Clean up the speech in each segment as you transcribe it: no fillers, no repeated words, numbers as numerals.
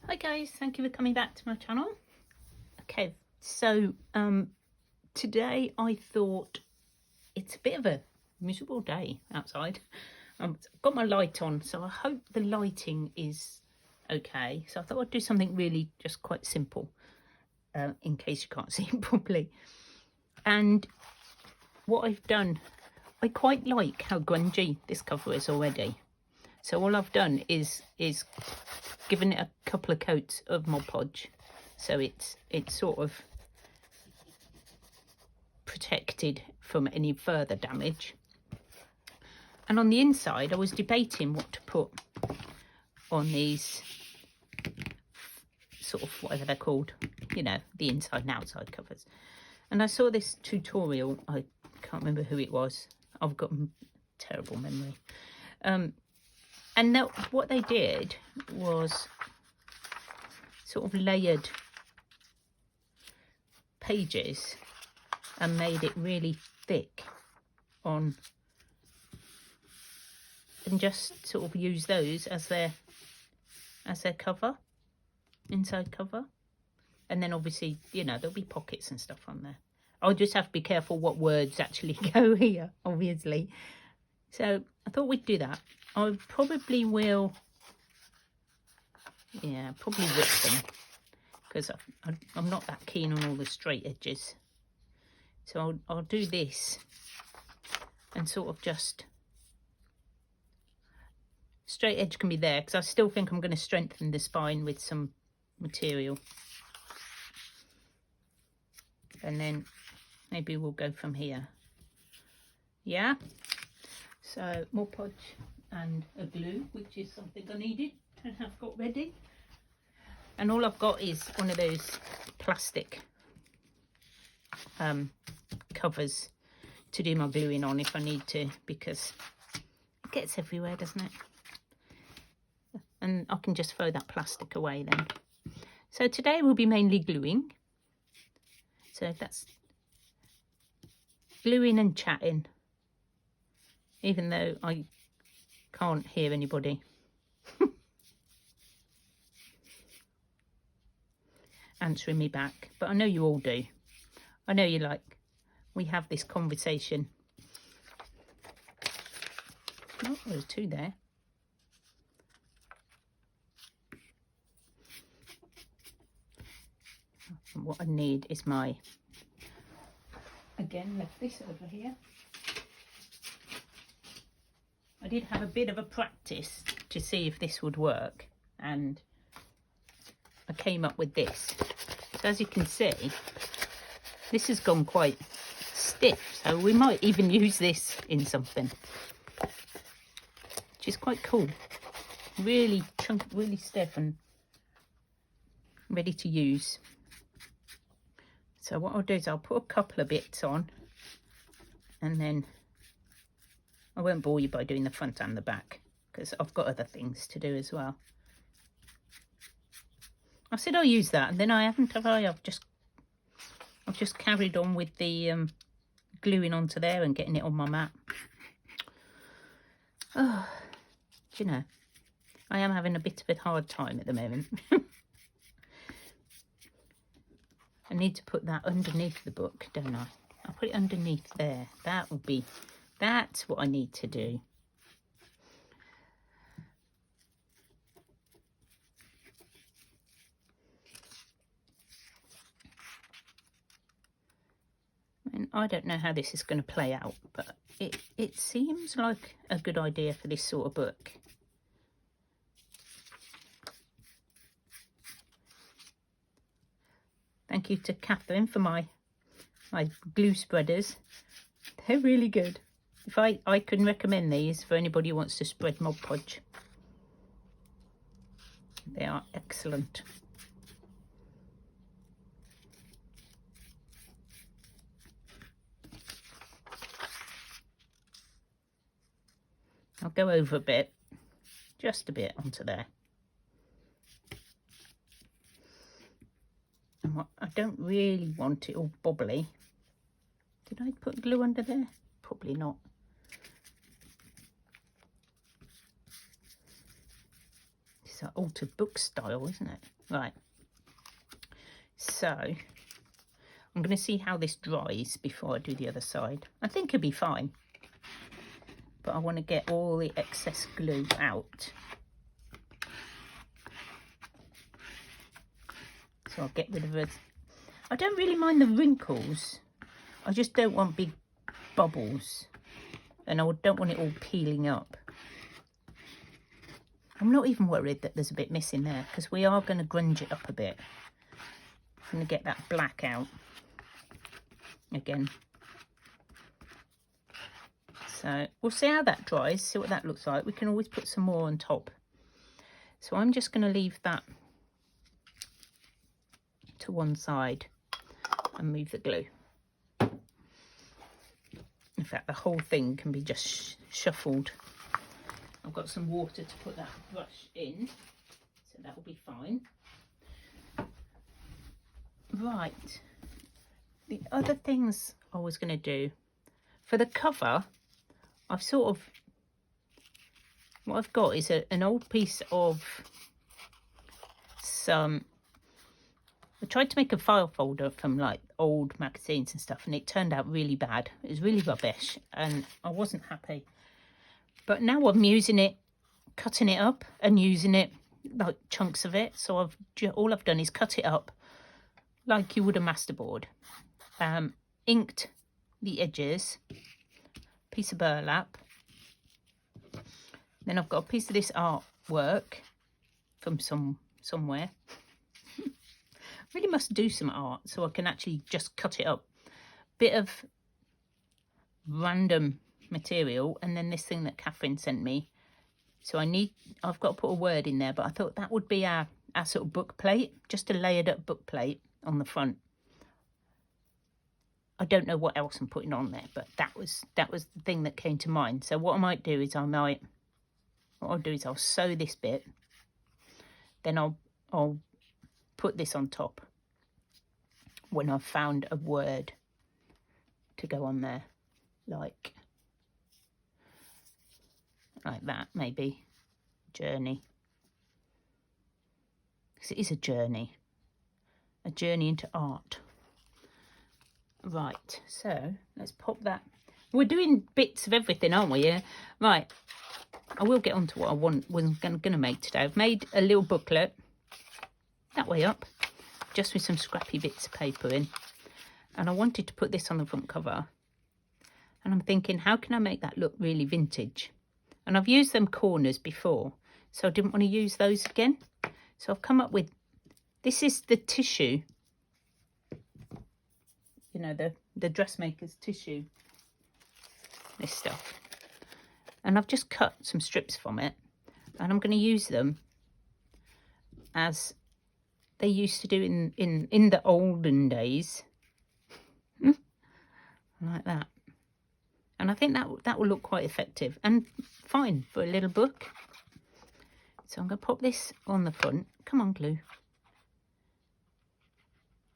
Hi guys, thank you for coming back to my channel. Okay, so today I thought it's a bit of a miserable day outside. I've got my light on, so I hope the lighting is okay. So I thought I'd do something really just quite simple in case you can't see it properly. And what I've done, I quite like how grungy this cover is already. So all I've done is given it a couple of coats of Mod Podge, so it's sort of protected from any further damage. And on the inside, I was debating what to put on these sort of whatever they're called, you know, the inside and outside covers. And I saw this tutorial. I can't remember who it was. I've got terrible memory. And what they did was sort of layered pages and made it really thick on, and just sort of use those as their cover, inside cover. And then obviously, you know, there'll be pockets and stuff on there. I'll just have to be careful what words actually go here, obviously. So I thought we'd do that. I probably will, yeah, probably rip them, because I'm not that keen on all the straight edges. So I'll do this and sort of just, straight edge can be there, because I still think I'm going to strengthen the spine with some material. And then maybe we'll go from here. Yeah? So Mod Podge and a glue, which is something I needed and have got ready. And all I've got is one of those plastic covers to do my gluing on if I need to, because it gets everywhere, doesn't it? And I can just throw that plastic away then. So today we'll be mainly gluing. So that's gluing and chatting, even though I can't hear anybody. Answering me back, but I know you all do. I know you like, we have this conversation. Oh, there's two there. And what I need is my, again, left this over here. I did have a bit of a practice to see if this would work, and I came up with this. So as you can see, this has gone quite stiff, so we might even use this in something, which is quite cool. Really chunky, really stiff and ready to use. So what I'll do is I'll put a couple of bits on, and then I won't bore you by doing the front and the back, because I've got other things to do as well. I said I'll use that, and then I haven't, have I? I've just carried on with the gluing onto there and getting it on my mat. Oh, do you know, I am having a bit of a hard time at the moment. I need to put that underneath the book, don't I? I'll put it underneath there. That's what I need to do. And I don't know how this is going to play out, but it seems like a good idea for this sort of book. Thank you to Catherine for my glue spreaders. They're really good. If I can recommend these for anybody who wants to spread Mod Podge. They are excellent. I'll go over a bit, just a bit onto there. And I don't really want it all bobbly. Did I put glue under there? Probably not. So altered book style, isn't it? Right. So I'm going to see how this dries before I do the other side. I think it'll be fine, but I want to get all the excess glue out. So I'll get rid of it. I don't really mind the wrinkles. I just don't want big bubbles. And I don't want it all peeling up. I'm not even worried that there's a bit missing there, because we are going to grunge it up a bit. I'm going to get that black out again. So we'll see how that dries, see what that looks like. We can always put some more on top. So I'm just going to leave that to one side and move the glue. In fact, the whole thing can be just shuffled. I've got some water to put that brush in, so that will be fine. Right, the other things I was going to do for the cover, I've sort of, what I've got is an old piece of some, I tried to make a file folder from like old magazines and stuff, and it turned out really bad. It was really rubbish and I wasn't happy. But now I'm using it, cutting it up and using it like chunks of it. So all I've done is cut it up like you would a masterboard. Inked the edges, piece of burlap. Then I've got a piece of this artwork from somewhere. Really must do some art so I can actually just cut it up. Bit of random material, and then this thing that Catherine sent me. So I've got to put a word in there, but I thought that would be our sort of book plate, just a layered up book plate on the front. I don't know what else I'm putting on there, but that was the thing that came to mind. So what I might do is I'll sew this bit, then I'll put this on top when I've found a word to go on there, like that, maybe journey, because it is a journey into art. Right, so let's pop that. We're doing bits of everything, aren't we? Yeah. Right, I will get on to what I was going to make today. I've made a little booklet that way up, just with some scrappy bits of paper in, and I wanted to put this on the front cover, and I'm thinking, how can I make that look really vintage? And I've used them corners before, so I didn't want to use those again. So I've come up with, this is the tissue, you know, the dressmaker's tissue, this stuff. And I've just cut some strips from it, and I'm going to use them as they used to do in the olden days. Like that. And I think that will look quite effective and fine for a little book. So I'm going to pop this on the front. Come on, glue.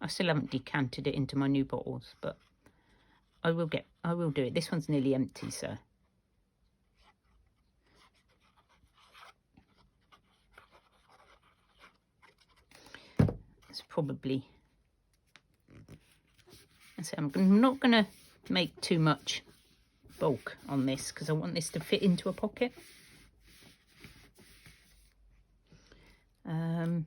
I still haven't decanted it into my new bottles, but I will do it. This one's nearly empty, so. It's probably, so I'm not going to make too much bulk on this because I want this to fit into a pocket. What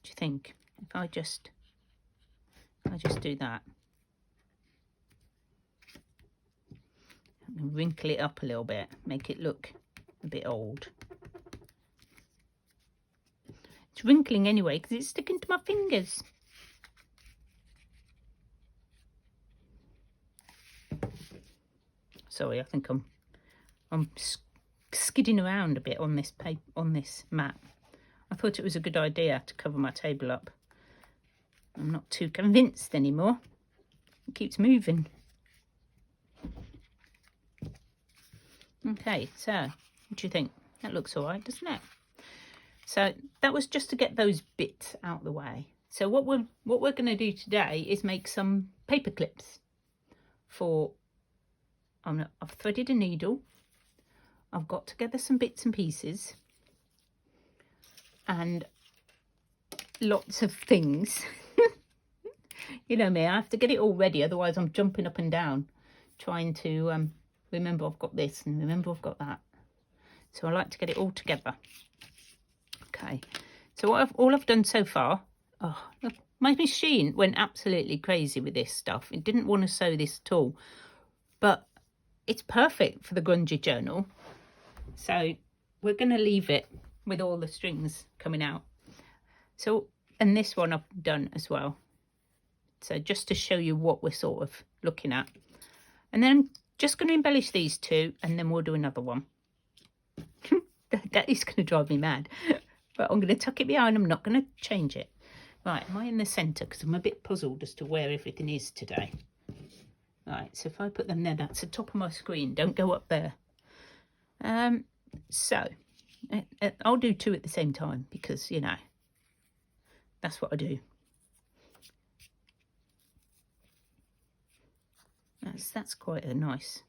do you think if I just do that and wrinkle it up a little bit, make it look a bit old? It's wrinkling anyway because it's sticking to my fingers. Sorry, I think I'm skidding around a bit on this paper, on this mat. I thought it was a good idea to cover my table up. I'm not too convinced anymore. It keeps moving. Okay, so what do you think? That looks all right, doesn't it? So that was just to get those bits out of the way. So what we're going to do today is make some paper clips for. I've threaded a needle. I've got together some bits and pieces and lots of things. You know me, I have to get it all ready, otherwise I'm jumping up and down trying to remember I've got this and remember I've got that. So I like to get it all together. Okay, so all I've done so far, oh, look, my machine went absolutely crazy with this stuff. It didn't want to sew this at all, but it's perfect for the Grungy journal. So we're going to leave it with all the strings coming out. So, and this one I've done as well. So just to show you what we're sort of looking at. And then I'm just going to embellish these two, and then we'll do another one. That is going to drive me mad. But I'm going to tuck it behind. I'm not going to change it. Right, am I in the centre? Because I'm a bit puzzled as to where everything is today. Right, so if I put them there, that's the top of my screen. Don't go up there. So, I'll do two at the same time because, you know, that's what I do. That's quite a nice.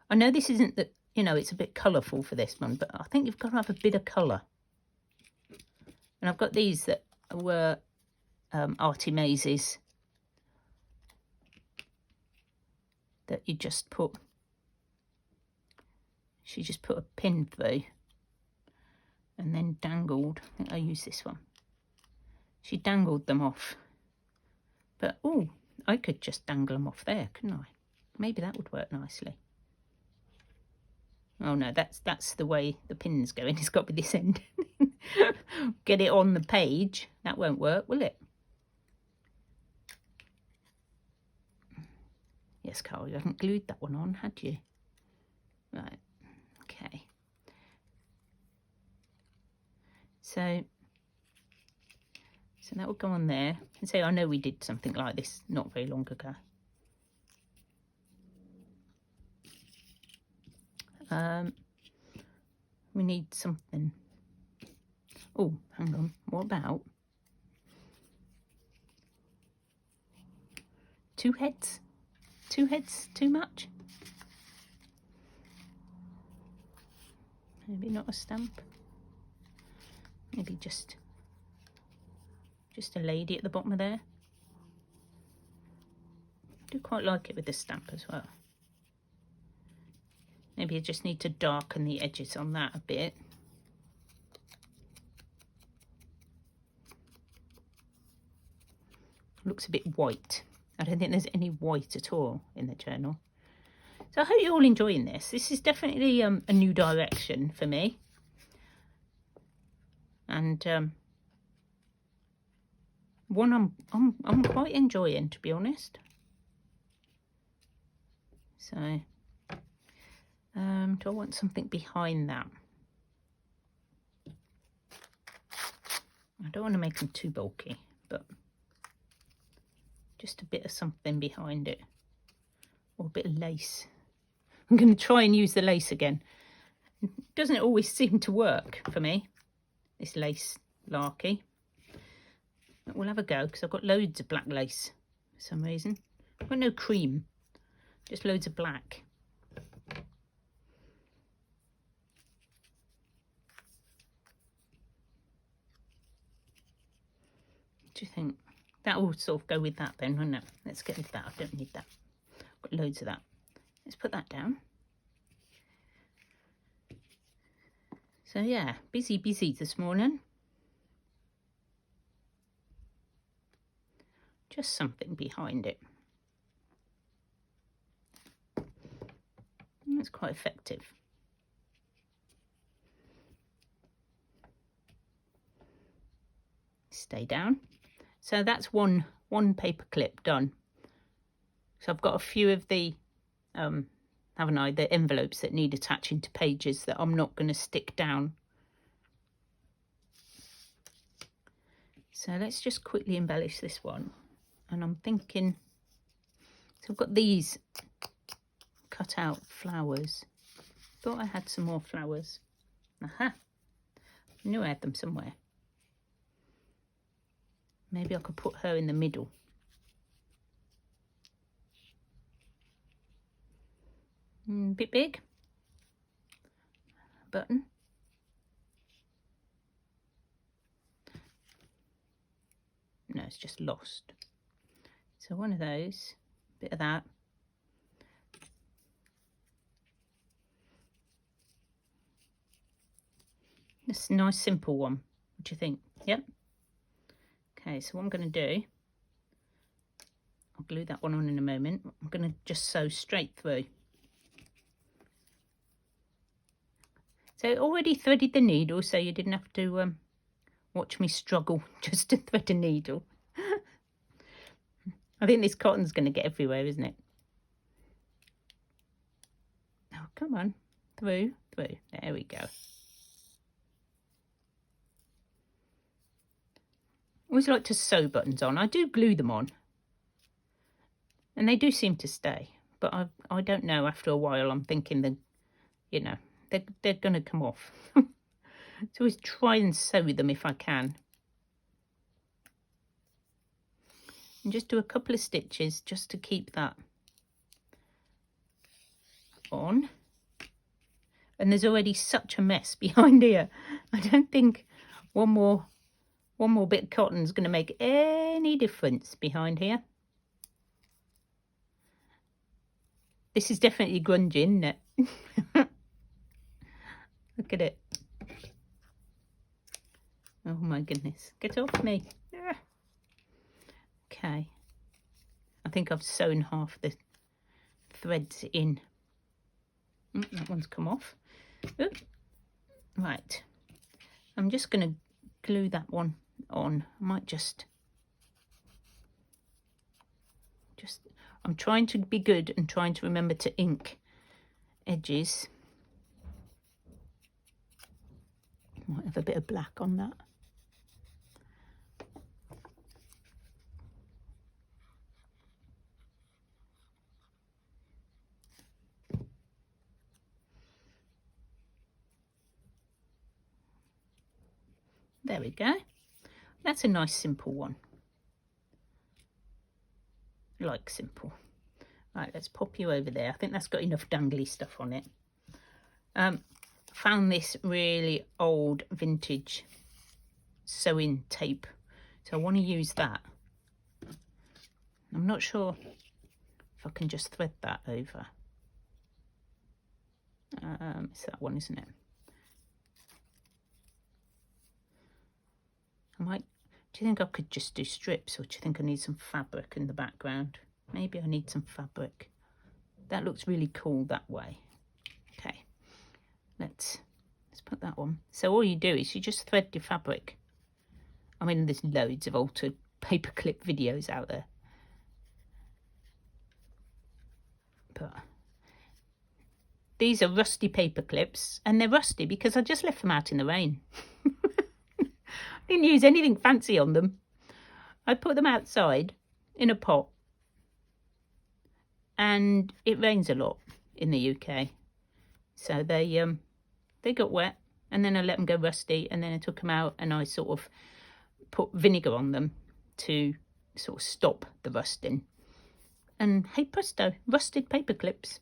I know this isn't the, you know, it's a bit colourful for this one, but I think you've got to have a bit of colour. And I've got these that were Artie Mazes that you just put, she just put a pin through and then dangled. I think I used this one. She dangled them off. But, oh, I could just dangle them off there, couldn't I? Maybe that would work nicely. Oh no, that's the way the pin's going. It's got to be this end. Get it on the page. That won't work, will it? Yes, Carl, you haven't glued that one on, had you? Right, okay. So that will go on there. And so I know we did something like this not very long ago. We need something. Oh, hang on. What about 2 heads? 2 heads too much? Maybe not a stamp. Maybe just a lady at the bottom of there. I do quite like it with the stamp as well. Maybe I just need to darken the edges on that a bit. Looks a bit white. I don't think there's any white at all in the journal. So I hope you're all enjoying this. This is definitely a new direction for me. And one I'm quite enjoying, to be honest. So do I want something behind that? I don't want to make them too bulky, but just a bit of something behind it, or a bit of lace. I'm going to try and use the lace again. Doesn't always seem to work for me, this lace larky. But we'll have a go, because I've got loads of black lace for some reason. I've got no cream, just loads of black. What do you think? That will sort of go with that then, won't it? Let's get rid of that. I don't need that. I've got loads of that. Let's put that down. So yeah, busy this morning. Just something behind it. That's quite effective. Stay down. So that's one paper clip done. So I've got a few of the haven't I, the envelopes that need attaching to pages that I'm not going to stick down. So let's just quickly embellish this one. And I'm thinking, so I've got these cut out flowers. Thought I had some more flowers. Aha, I knew I had them somewhere. Maybe I could put her in the middle. Bit big. button. No, it's just lost. So one of those, bit of that. This nice simple one. What do you think? Yep. Okay, so what I'm going to do, I'll glue that one on in a moment. I'm going to just sew straight through. So already threaded the needle, so you didn't have to watch me struggle just to thread a needle. I think this cotton's going to get everywhere, isn't it? Oh, come on. Through. There we go. I always like to sew buttons on. I do glue them on. And they do seem to stay. But I don't know, after a while I'm thinking that, you know, they're going to come off. So always try and sew them if I can. And just do a couple of stitches just to keep that on. And there's already such a mess behind here. I don't think one more bit of cotton is going to make any difference behind here. This is definitely grungy, isn't it? Look at it. Oh my goodness. Get off me. Okay. I think I've sewn half the threads in. That one's come off. Ooh. Right. I'm just going to glue that one on. I might just... I'm trying to be good and trying to remember to ink edges. Might have a bit of black on that. There we go. That's a nice simple one. Like simple. Right, let's pop you over there. I think that's got enough dangly stuff on it. Found this really old vintage sewing tape, so I want to use that. I'm not sure if I can just thread that over. It's that one, isn't it? Do you think I could just do strips, or do you think I need some fabric in the background? Maybe I need some fabric. That looks really cool that way. Okay, let's put that on. So all you do is you just thread your fabric. I mean, there's loads of altered paperclip videos out there. But these are rusty paper clips, and they're rusty because I just left them out in the rain. Didn't use anything fancy on them. I put them outside in a pot, and it rains a lot in the UK, so they got wet, and then I let them go rusty, and then I took them out and I sort of put vinegar on them to sort of stop the rusting. And hey presto, rusted paper clips.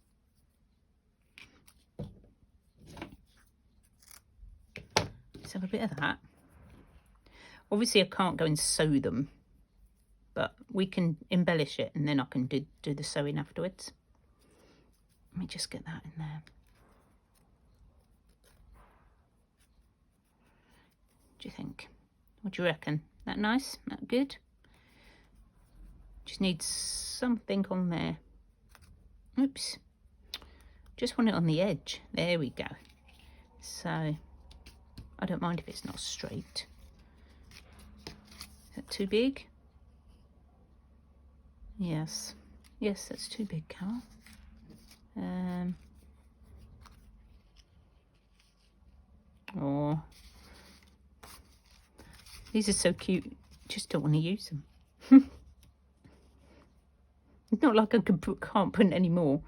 Let's have a bit of that. Obviously I can't go and sew them, but we can embellish it, and then I can do the sewing afterwards. Let me just get that in there. What do you think? What do you reckon? That nice? That good? Just need something on there. Oops. Just want it on the edge. There we go. So I don't mind if it's not straight. Is that too big? Yes. Yes, that's too big, Carol. Oh, these are so cute. Just don't want to use them. It's not like I can't print any more.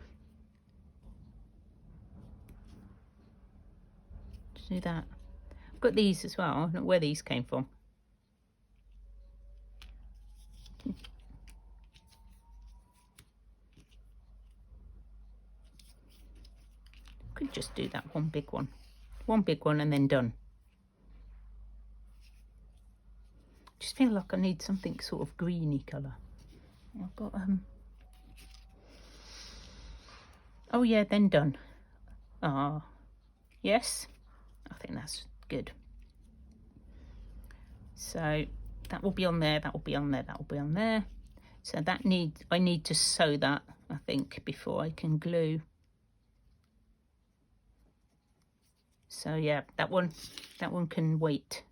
Just do that. I've got these as well. I don't know where these came from. Could just do that one big one. one big one and then done. Just feel like I need something sort of greeny colour. I've got oh yeah, then done. Ah, yes, I think that's good. So that will be on there, that will be on there, that will be on there. So that I need to sew that, I think, before I can glue. So yeah, that one can wait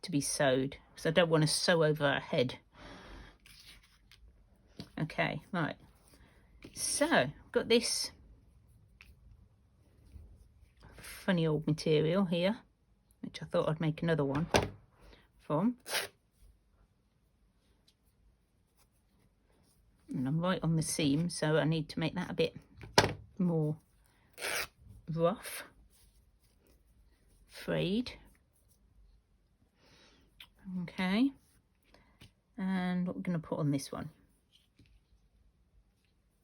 to be sewed, because I don't want to sew over her head. Okay, right. So I've got this funny old material here, which I thought I'd make another one from. And I'm right on the seam, so I need to make that a bit more rough, frayed. Okay, and what we're going to put on this one?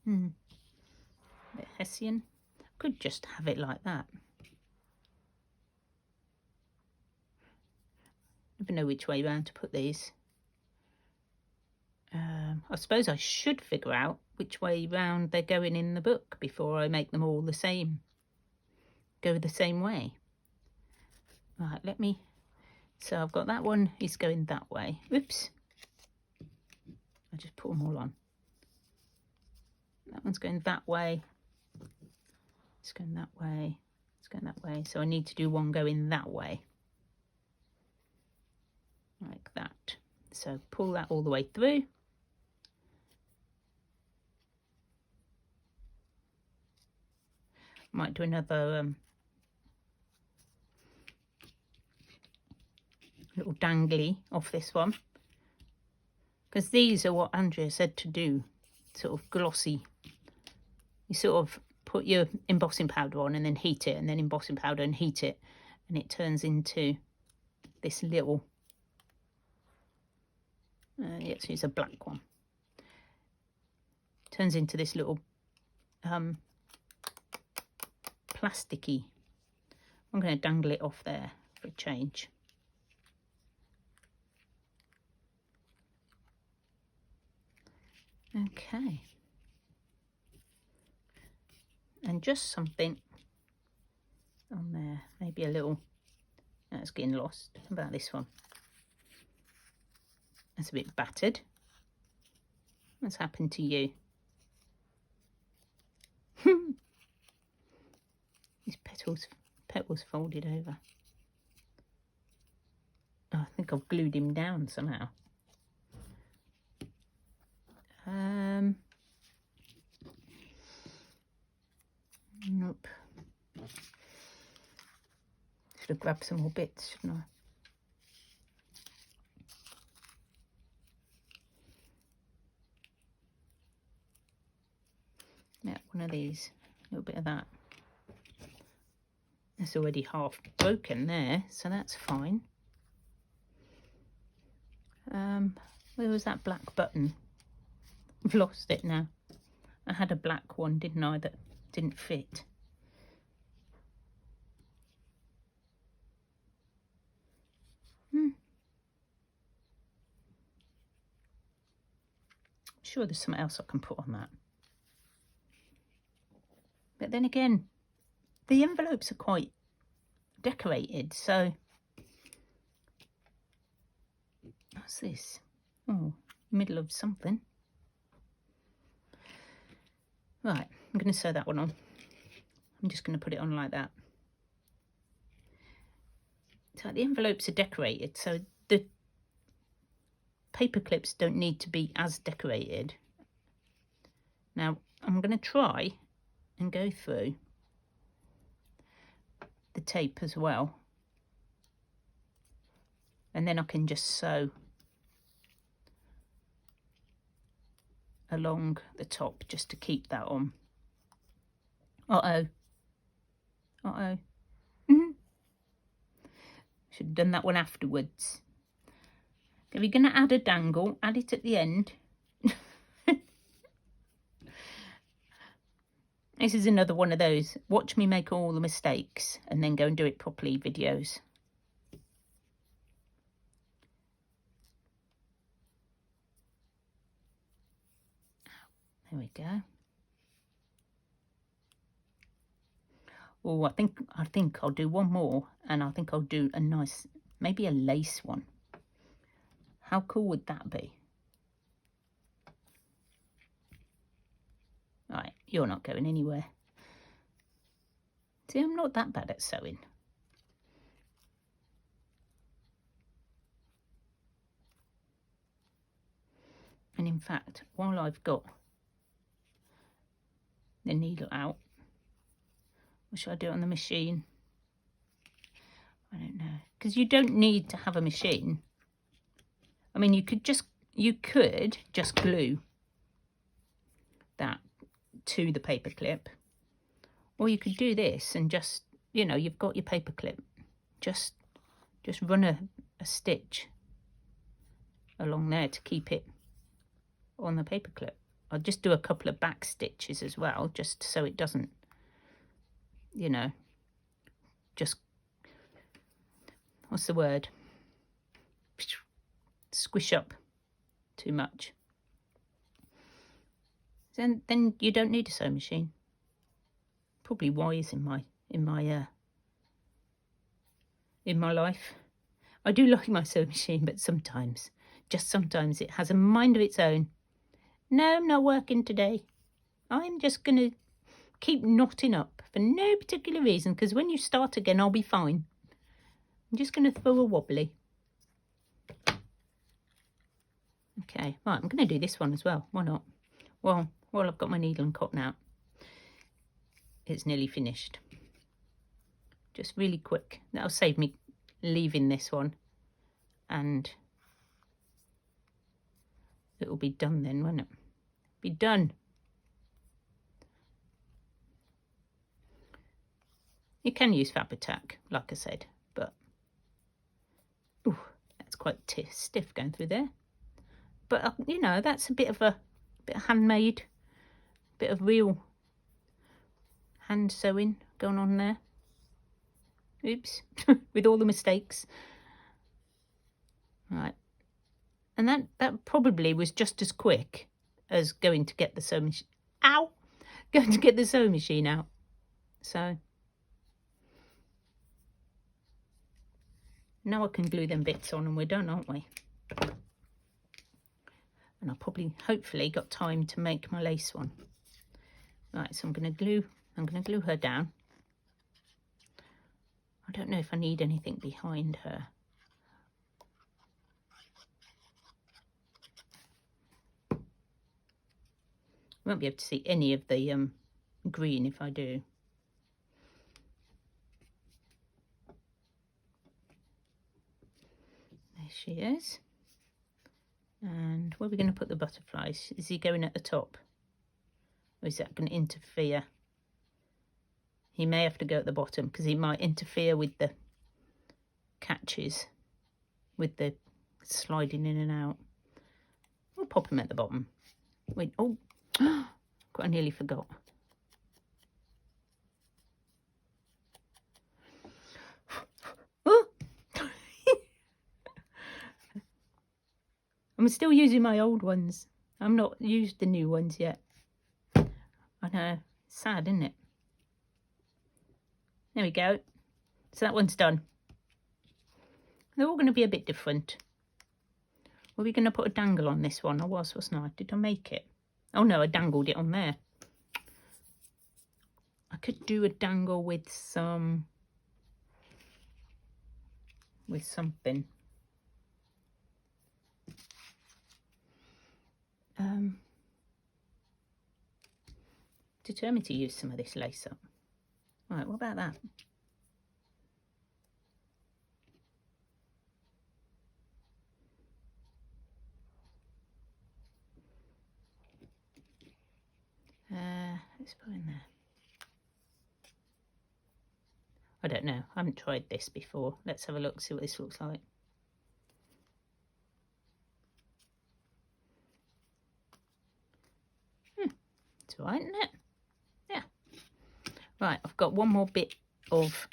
A bit Hessian. Could just have it like that. Never know which way round to put these. I suppose I should figure out which way round they're going in the book before I make them all the same. Go the same way. Right, let me... So I've got that one is going that way. Oops. I just put them all on. That one's going that way. It's going that way. It's going that way. So I need to do one going that way. Like that. So pull that all the way through. Might do another little dangly off this one, because these are what Andrea said to do, sort of glossy. You sort of put your embossing powder on and then heat it, and then embossing powder and heat it, and it turns into this little let's use a black one. Turns into this little plasticky. I'm going to dangle it off there for a change. Okay, and just something on there, maybe a little, that's getting lost. How about this one? That's a bit battered. What's happened to you? These petals folded over. Oh, I think I've glued him down somehow. Nope. Should have grabbed some more bits, shouldn't I? Yeah, one of these. A little bit of that. It's already half broken there, so that's fine. Where was that black button? I've lost it now. I had a black one, didn't I, that didn't fit. Sure there's something else I can put on that. But then again, the envelopes are quite decorated, so... What's this? Oh, middle of something. Right, I'm going to sew that one on. I'm just going to put it on like that. So the envelopes are decorated, so the paper clips don't need to be as decorated. Now, I'm going to try and go through the tape as well. And then I can just sew along the top just to keep that on. Uh-oh. Uh-oh. Should have done that one afterwards. If you're going to add a dangle, add it at the end. This is another one of those watch me make all the mistakes and then go and do it properly videos. There we go. Oh, I think I'll do one more, and I think I'll do a nice, maybe a lace one. How cool would that be? Right, you're not going anywhere. See, I'm not that bad at sewing. And in fact, while I've got the needle out, what should I do on the machine? I don't know, because you don't need to have a machine. I mean, you could just glue that to the paper clip, or you could do this and just, you know, you've got your paper clip, just run a stitch along there to keep it on the paper clip. I'll just do a couple of back stitches as well, just so it doesn't, you know, just, what's the word, squish up too much. Then you don't need a sewing machine. Probably wise in my life. I do like my sewing machine, but sometimes, just sometimes, it has a mind of its own. No, I'm not working today. I'm just going to keep knotting up for no particular reason, because when you start again, I'll be fine. I'm just going to throw a wobbly. Okay, right, I'm going to do this one as well. Why not? Well, while I've got my needle and cotton out, it's nearly finished. Just really quick. That'll save me leaving this one, and it'll be done then, won't it? Be done. You can use fabric tack, like I said, but ooh, that's quite stiff going through there. But you know, that's a bit of handmade, bit of real hand sewing going on there. Oops, with all the mistakes. Right, and that probably was just as quick as going to get the sewing machine. Ow! Going to get the sewing machine out. So now I can glue them bits on, and we're done, aren't we? And I hopefully got time to make my lace one. Right, so I'm going to glue her down. I don't know if I need anything behind her. I won't be able to see any of the green if I do. There she is. And where are we going to put the butterflies? Is he going at the top? Or is that going to interfere? He may have to go at the bottom, because he might interfere with the catches, with the sliding in and out. We'll pop him at the bottom. Wait, oh, I nearly forgot. Oh! I'm still using my old ones. I've not used the new ones yet. I know, it's sad, isn't it? There we go. So that one's done. They're all going to be a bit different. Were we going to put a dangle on this one? I was, wasn't I? Did I make it? Oh no, I dangled it on there. I could do a dangle with something. Determined to use some of this lace up. Right, what about that? Let's put in there. I don't know. I haven't tried this before. Let's have a look, see what this looks like. It's all right, isn't it? Yeah, Right, I've got one more bit of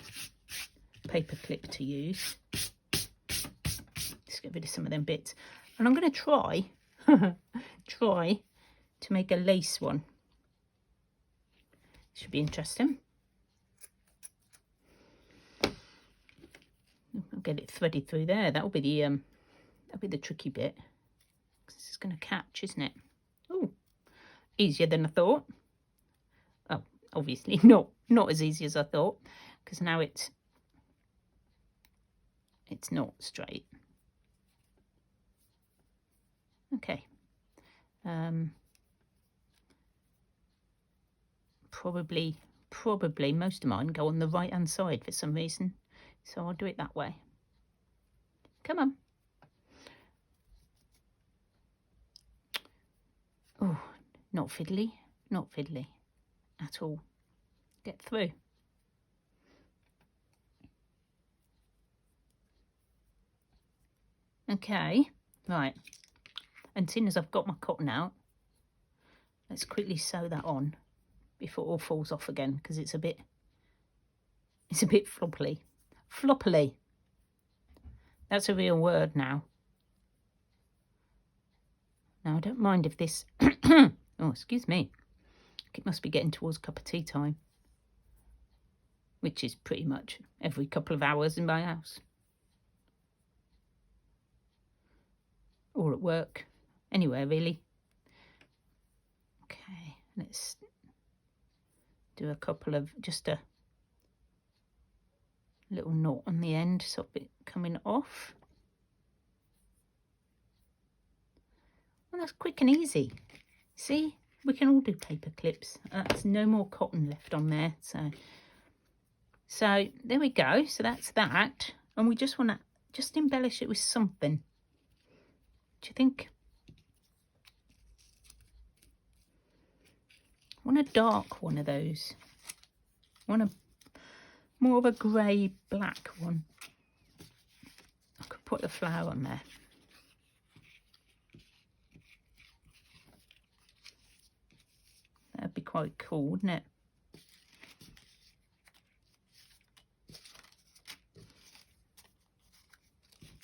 paper clip to use. Let's get rid of some of them bits. And I'm going to try, try to make a lace one. Should be interesting. I'll get it threaded through there. That'll be the tricky bit. This is going to catch, isn't it? Oh, easier than I thought. Oh, obviously not as easy as I thought, because now it's not straight. Okay. Probably most of mine go on the right hand side for some reason, so I'll do it that way. Come on. Oh, not fiddly at all. Get through. Okay, right. And seeing as I've got my cotton out, let's quickly sew that on before it all falls off again, because it's a bit floppily. Floppily. That's a real word now. Now I don't mind if this oh, excuse me. It must be getting towards cup of tea time, which is pretty much every couple of hours in my house. Or at work. Anywhere really. Okay, let's do a couple of, just a little knot on the end, so it coming off. Well, that's quick and easy. See, we can all do paper clips. That's no more cotton left on there. So there we go. So that's that. And we just want to just embellish it with something. Do you think? I want a dark one of those. I want more of a grey black one. I could put a flower on there. That'd be quite cool, wouldn't it?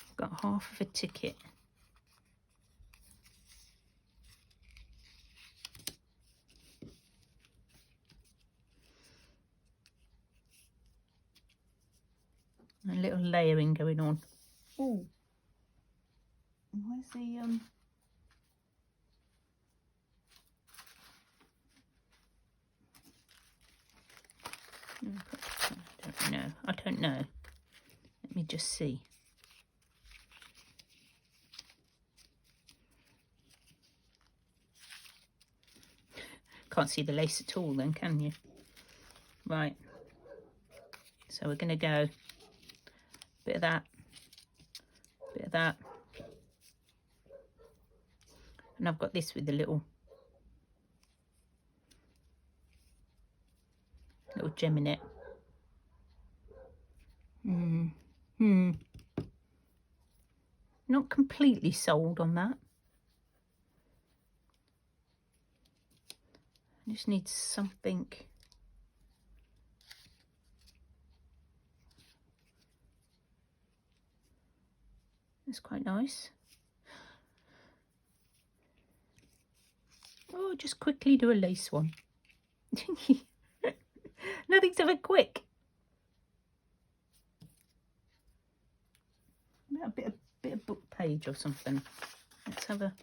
I've got half of a ticket. A little layering going on. Oh, where's the I don't know. Let me just see. Can't see the lace at all then, can you? Right. So we're going to go bit of that, bit of that. And I've got this with the little gem in it. Not completely sold on that. I just need something. That's quite nice. Oh, just quickly do a lace one. Nothing's ever quick. A bit of book page or something. Let's have a.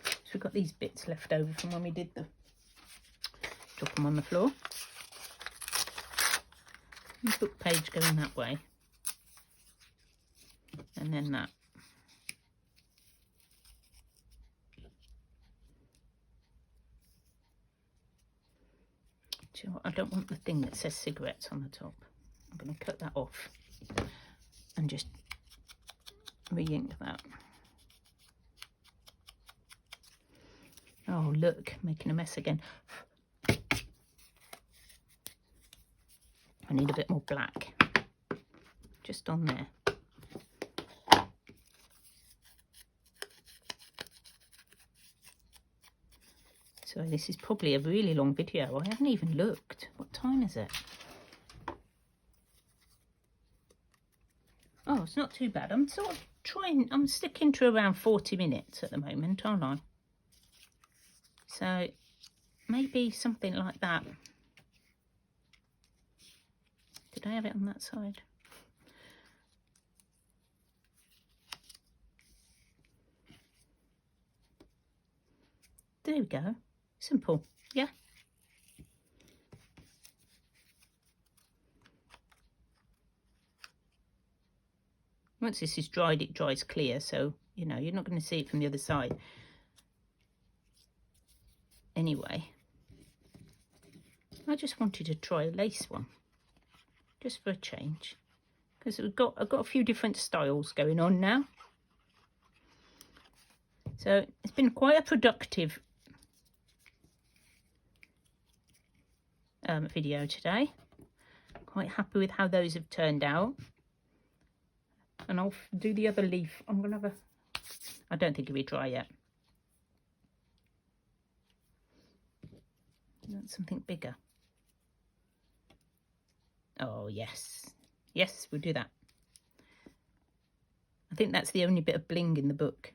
So we've got these bits left over from when we did the. Drop them on the floor. Book page going that way, and then that. Do you know what? I don't want the thing that says cigarettes on the top. I'm going to cut that off and just re-ink that. Oh, look, making a mess again. I need a bit more black just on there. So this is probably a really long video. I haven't even looked. What time is it? Oh, it's not too bad. I'm sort of I'm sticking to around 40 minutes at the moment, aren't I? So maybe something like that. Did I have it on that side? There we go. Simple, yeah. Once this is dried, it dries clear, so, you know, you're not going to see it from the other side. Anyway, I just wanted to try a lace one, just for a change, because I've got a few different styles going on now. So it's been quite a productive video today. Quite happy with how those have turned out. And I'll do the other leaf. I'm gonna have I don't think it'll be dry yet. That's something bigger. Oh yes, yes, we'll do that. I think that's the only bit of bling in the book.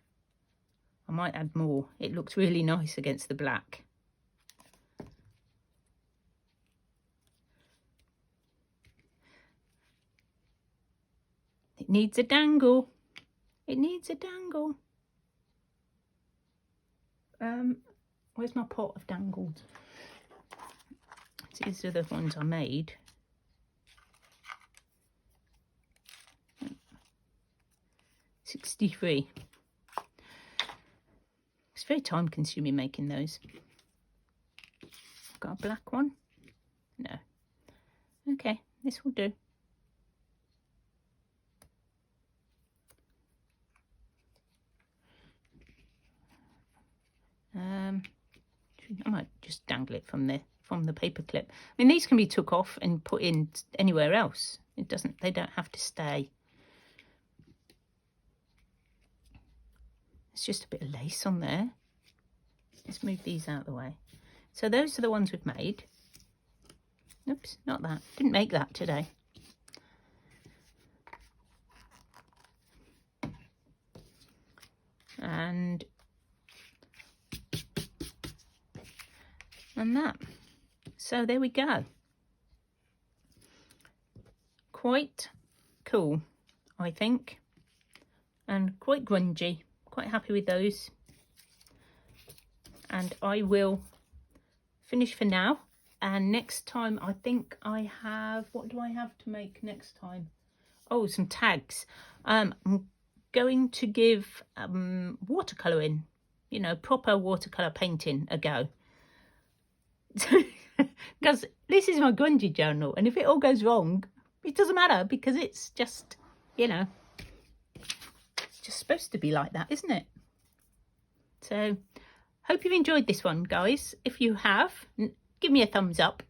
I might add more. It looks really nice against the black. It needs a dangle. It needs a dangle. Where's my pot of dangles? These are the ones I made. $63. It's very time consuming making those. Got a black one? No. Okay, this will do. I might just dangle it from the paper clip. I mean, these can be took off and put in anywhere else. They don't have to stay. It's just a bit of lace on there. Let's move these out of the way. So those are the ones we've made. Oops, not that. Didn't make that today. And that. So there we go. Quite cool, I think, and quite grungy. Quite happy with those. And I will finish for now. And next time, I think I have, what do I have to make next time? Oh, some tags. I'm going to give watercolouring, you know, proper watercolour painting a go. Because this is my grungy journal, and if it all goes wrong, it doesn't matter, because it's just, you know, it's just supposed to be like that, isn't it? So hope you've enjoyed this one, guys. If you have, give me a thumbs up.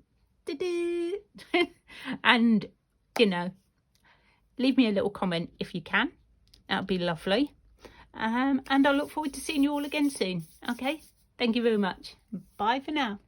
And, you know, leave me a little comment if you can. That would be lovely. And I look forward to seeing you all again soon. Okay, thank you very much. Bye for now.